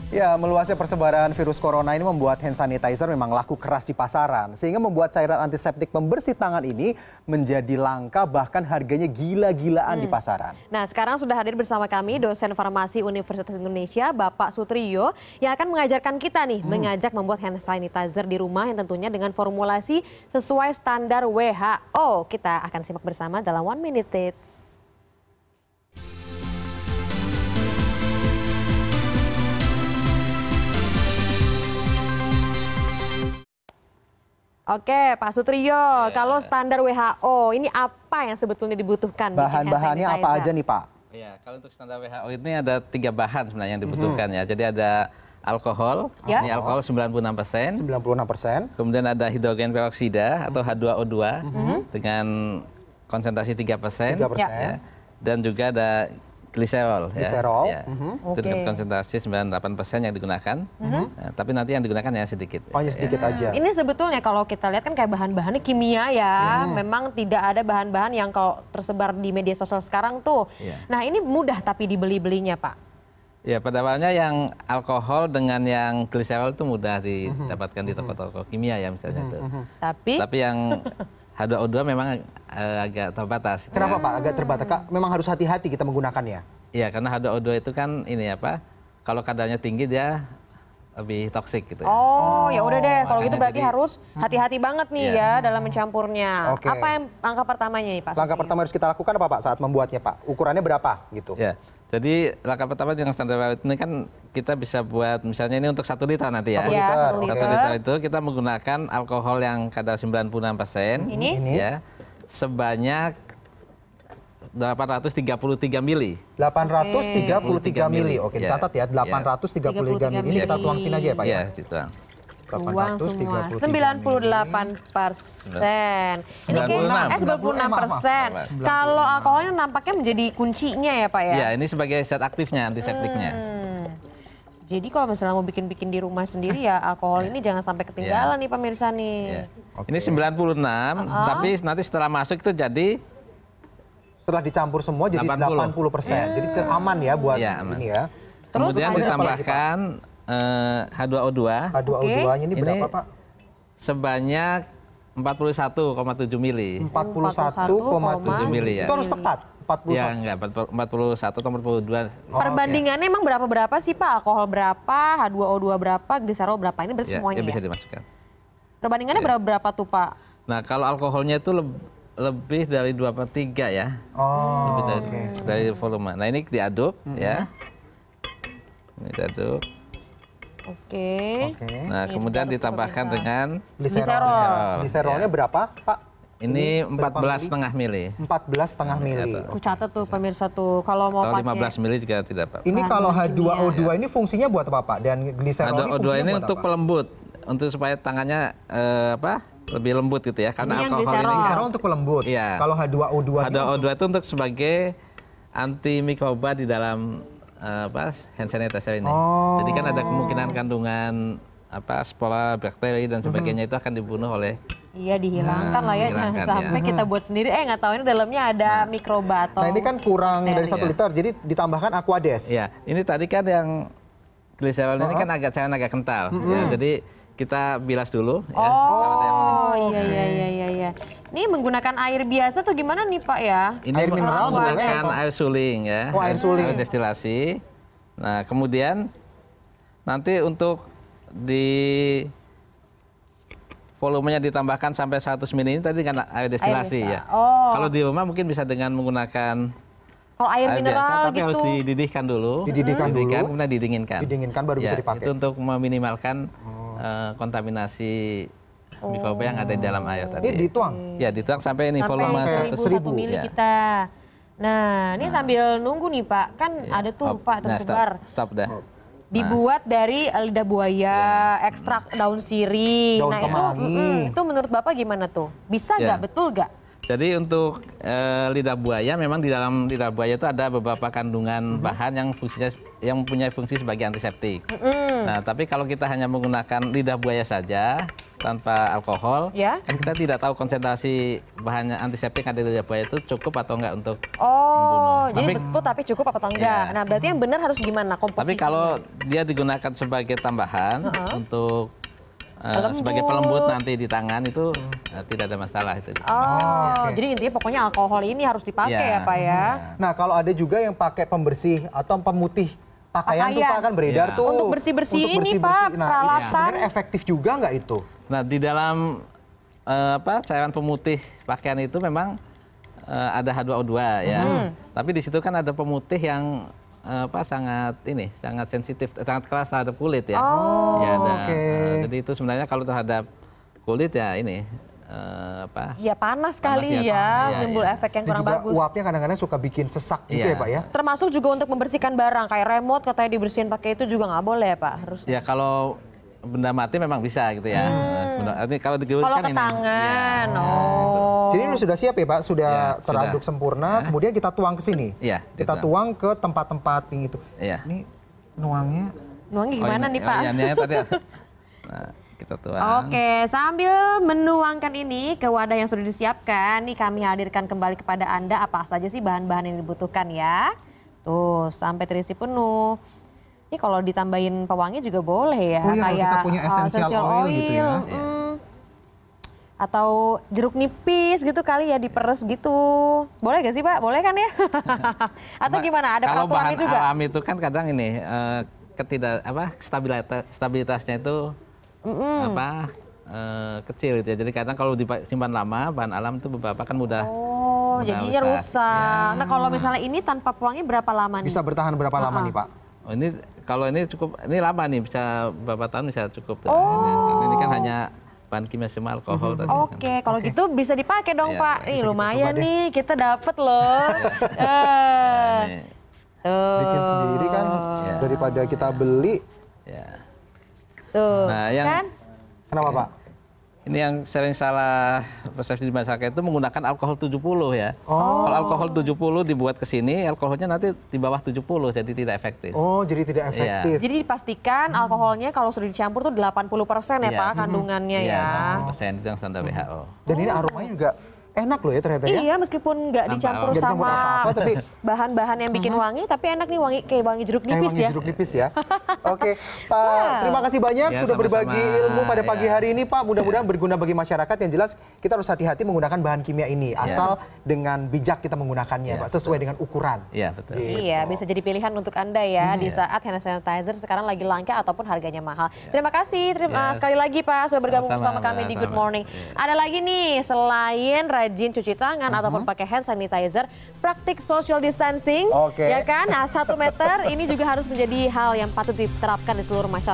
Ya, meluasnya persebaran virus corona ini membuat hand sanitizer memang laku keras di pasaran. Sehingga membuat cairan antiseptik pembersih tangan ini menjadi langka, bahkan harganya gila-gilaan di pasaran. Nah, sekarang sudah hadir bersama kami dosen farmasi Universitas Indonesia, Bapak Sutrio, yang akan mengajarkan kita nih, mengajak membuat hand sanitizer di rumah yang tentunya dengan formulasi sesuai standar WHO. Kita akan simak bersama dalam One Minute Tips. Oke, Pak Sutrio, kalau standar WHO, ini apa yang sebetulnya dibutuhkan? Bahan-bahannya apa aja nih, Pak? Ya, kalau untuk standar WHO ini ada 3 bahan sebenarnya yang dibutuhkan ya. Jadi ada alkohol, ini alkohol 96%. 96%. Kemudian ada hidrogen peroksida atau H2O2 dengan konsentrasi 3%. 3%. Ya. Dan juga ada gliserol. Gliserol. Ya. Itu dengan konsentrasi 98% yang digunakan. Nah, tapi nanti yang digunakan ya sedikit. Oh, hanya sedikit aja. Ini sebetulnya kalau kita lihat kan kayak bahan-bahannya kimia ya. Memang tidak ada bahan-bahan yang kalau tersebar di media sosial sekarang tuh. Nah, ini mudah tapi dibeli-belinya, Pak. Ya, pada awalnya yang alkohol dengan yang gliserol itu mudah didapatkan di toko-toko kimia ya misalnya itu. Tapi yang H2O2 memang agak terbatas. Kenapa, Pak? Agak terbatas. Kak, memang harus hati-hati kita menggunakannya. Iya, karena H2O2 itu kan ini apa? Kalau kadarnya tinggi dia lebih toksik gitu. Oh, ya udah deh. Kalau gitu berarti harus hati-hati banget nih ya dalam mencampurnya. Oke. Apa yang langkah pertamanya nih, Pak? Langkah pertama harus kita lakukan apa, Pak, saat membuatnya, Pak? Ukurannya berapa gitu? Ya. Jadi langkah pertama yang standar WHO ini kan kita bisa buat misalnya ini untuk 1 liter nanti ya. 1 liter. 1 liter itu kita menggunakan alkohol yang kadar 96%. Ini? Ya. Sebanyak 833 mili. 833 mili. Oke, dicatat ya. 833 mili. Ini kita tuang sini aja ya, Pak ya. Iya, dituang. Uang semua 98%. Ini kayak 96%. Kalau alkoholnya nampaknya menjadi kuncinya ya, Pak ya. Ya, ini sebagai zat aktifnya, antiseptiknya. Jadi kalau misalnya mau bikin-bikin di rumah sendiri ya alkohol ini jangan sampai ketinggalan nih pemirsa nih. Ini 96, tapi nanti setelah masuk itu jadi setelah dicampur semua jadi 80%. Jadi aman ya buat ini ya. Kemudian ditambahkan H2O2. H2O2-nya ini berapa, Pak? Sebanyak 41,7 mili. 41,7 mili ya. Itu harus tepat. 41. Ya enggak, 41 atau 42. Perbandingannya emang berapa sih, Pak? Alkohol berapa, H2O2 berapa, gliserol berapa? Ini berarti semuanya ya? Bisa ya? dimasukkan. Perbandingannya berapa tuh, Pak? Nah, kalau alkoholnya itu lebih dari 2/3 ya. Oh, lebih dari volume. Nah, ini diaduk ya. Ini diaduk. Oke. Nah, kemudian ditambahkan dengan gliserol. Gliserolnya berapa, Pak? Ini 14,5 mili. 14,5 mili. Aku catat tuh pemirsa tuh kalau mau pakai 15 mili juga tidak apa-apa. Ini kalau H2O2 ini fungsinya buat apa, Pak? Dan gliserol H2O2 ini untuk pelembut, untuk supaya tangannya lebih lembut gitu ya. Karena alkohol ini gliserol untuk pelembut. Iya. Kalau H2O2 itu untuk sebagai antimikroba di dalam hand sanitizer ini. Jadi kan ada kemungkinan kandungan spora, bakteri dan sebagainya itu akan dibunuh oleh dihilangkan lah ya, jangan sampai kita buat sendiri nggak tahu ini dalamnya ada mikroba atau. Nah, ini kan kurang dari 1 liter, jadi ditambahkan Aquades. Iya, ini tadi kan yang gliserol ini kan agak kental. Ya, jadi kita bilas dulu ya. Iya. Ini menggunakan air biasa atau gimana nih, Pak ya? Ini air mineral menggunakan air suling ya. Oh, air suling. Air destilasi. Nah, kemudian nanti untuk di volumenya ditambahkan sampai 100 ml ini tadi kan air destilasi ya. Kalau di rumah mungkin bisa dengan menggunakan kalau air mineral biasa, tapi gitu. harus dididihkan dulu. Dididihkan dulu. Kemudian didinginkan. Didinginkan baru bisa dipakai. Itu untuk meminimalkan kontaminasi mikroba yang ada di dalam air tadi. Ini dituang? Ya, dituang sampai ini volume 1.000 mili kita. Nah, ini sambil nunggu nih, Pak. Kan ada tuh, Pak, tersebar. Stop dah. Dibuat dari lidah buaya, ekstrak daun sirih. Daun kemangi. Itu menurut Bapak gimana tuh? Bisa nggak? Betul nggak? Jadi untuk lidah buaya memang di dalam lidah buaya itu ada beberapa kandungan bahan yang punya fungsi sebagai antiseptik. Nah, tapi kalau kita hanya menggunakan lidah buaya saja, tanpa alkohol, Ya. kan kita tidak tahu konsentrasi bahannya antiseptik yang ada di lidah buaya itu cukup atau enggak untuk Oh, jadi Tapi- betul tapi cukup apa enggak? Iya. Nah, berarti yang benar harus gimana komposisinya? Tapi kalau dia digunakan sebagai tambahan untuk Pelembut. sebagai pelembut nanti di tangan itu tidak ada masalah itu. Oh, jadi intinya pokoknya alkohol ini harus dipakai Ya. ya Pak ya. Nah, kalau ada juga yang pakai pembersih atau pemutih pakaian tuh Pakaian. Pak kan beredar Ya. tuh. Untuk bersih-bersih ini, bersih-bersih. Pak, Nah, peralatan. sebenarnya efektif juga nggak itu? Nah, di dalam cairan pemutih pakaian itu memang ada H2O2 ya. Tapi di situ kan ada pemutih yang sangat sensitif, sangat keras terhadap kulit ya. Ya, oke. jadi itu sebenarnya kalau terhadap kulit ya ini Ya panas kali Panas ya, ya, iya, menimbul iya. efek yang Dan kurang juga bagus. uapnya kadang-kadang suka bikin sesak juga Iya. ya Pak ya? Termasuk juga untuk membersihkan barang kayak remote katanya dibersihin pakai itu juga nggak boleh ya Pak, harus. ya kalau benda mati memang bisa gitu ya. Ini kalau digigit Kalau kan ke ini. tangan, Ya, oh. Jadi ini sudah siap ya Pak, sudah Ya, teraduk sudah. sempurna, kemudian kita tuang ke sini. Iya, Kita dituang. tuang ke tempat-tempat yang itu. Iya. Ini nuangnya. Nuangnya gimana nih Pak? Iya, ini tadi. Nah, kita tuang. Oke, sambil menuangkan ini ke wadah yang sudah disiapkan, nih kami hadirkan kembali kepada Anda apa saja sih bahan-bahan yang dibutuhkan ya. Tuh, sampai terisi penuh. Ini kalau ditambahin pewangi juga boleh ya, Oh iya, kalau kayak kita punya essential oil gitu ya. Atau jeruk nipis gitu kali ya, diperes gitu. Boleh gak sih Pak? Boleh kan ya? Atau gimana? Ada Kalau peraturannya bahan juga? alam itu kan kadang ini stabilitasnya itu kecil gitu ya. Jadi kadang kalau disimpan lama bahan alam itu beberapa kan mudah. Oh, mudah jadinya rusak. Nah, kalau misalnya ini tanpa pewangi berapa lama nih? Bisa bertahan berapa lama nih Pak? Oh, ini kalau ini cukup, ini lama nih, bisa beberapa tahun bisa cukup. Karena ini kan hanya bahan kimia sama alkohol tadi. Oke, kalau gitu bisa dipakai dong Iya, Pak. Nih bisa kita lumayan coba deh. nih, kita dapet loh. Ini, Tuh. Bikin sendiri kan daripada kita beli. ya. Tuh, Nah, yang- kan? Kenapa Pak? Ini yang sering salah persepsi di masyarakat itu menggunakan alkohol 70 ya. Kalau alkohol 70 dibuat ke sini, alkoholnya nanti di bawah 70, jadi tidak efektif. Oh, jadi tidak efektif. Jadi dipastikan alkoholnya kalau sudah dicampur tuh 80% ya Iya. Pak kandungannya Iya, ya. 80% itu yang standar WHO. Dan ini aromanya juga enak loh ya ternyata ya. Iya, meskipun nggak Tanpa dicampur Nggak dicampur sama apa-apa, tapi bahan-bahan yang bikin wangi, tapi enak nih wangi kayak wangi jeruk kayak nipis wangi ya. jeruk nipis ya. Oke, Pak, terima kasih banyak Ya, sudah sama-sama. berbagi ilmu pada pagi Ya. hari ini Pak. Mudah-mudahan berguna bagi masyarakat. Yang jelas kita harus hati-hati menggunakan bahan kimia ini. Asal dengan bijak kita menggunakannya Ya, Pak, sesuai dengan ukuran. Iya, betul. Iya, bisa jadi pilihan untuk Anda ya di saat hand sanitizer sekarang lagi langka ataupun harganya mahal. Terima kasih sekali lagi Pak sudah bergabung bersama Sama-sama, kami di Good sama-sama. Morning. Ada lagi nih, selain rajin cuci tangan ataupun pakai hand sanitizer, praktik social distancing, Oke. ya kan? Nah, 1 meter ini juga harus menjadi hal yang patut diterapkan di seluruh masyarakat.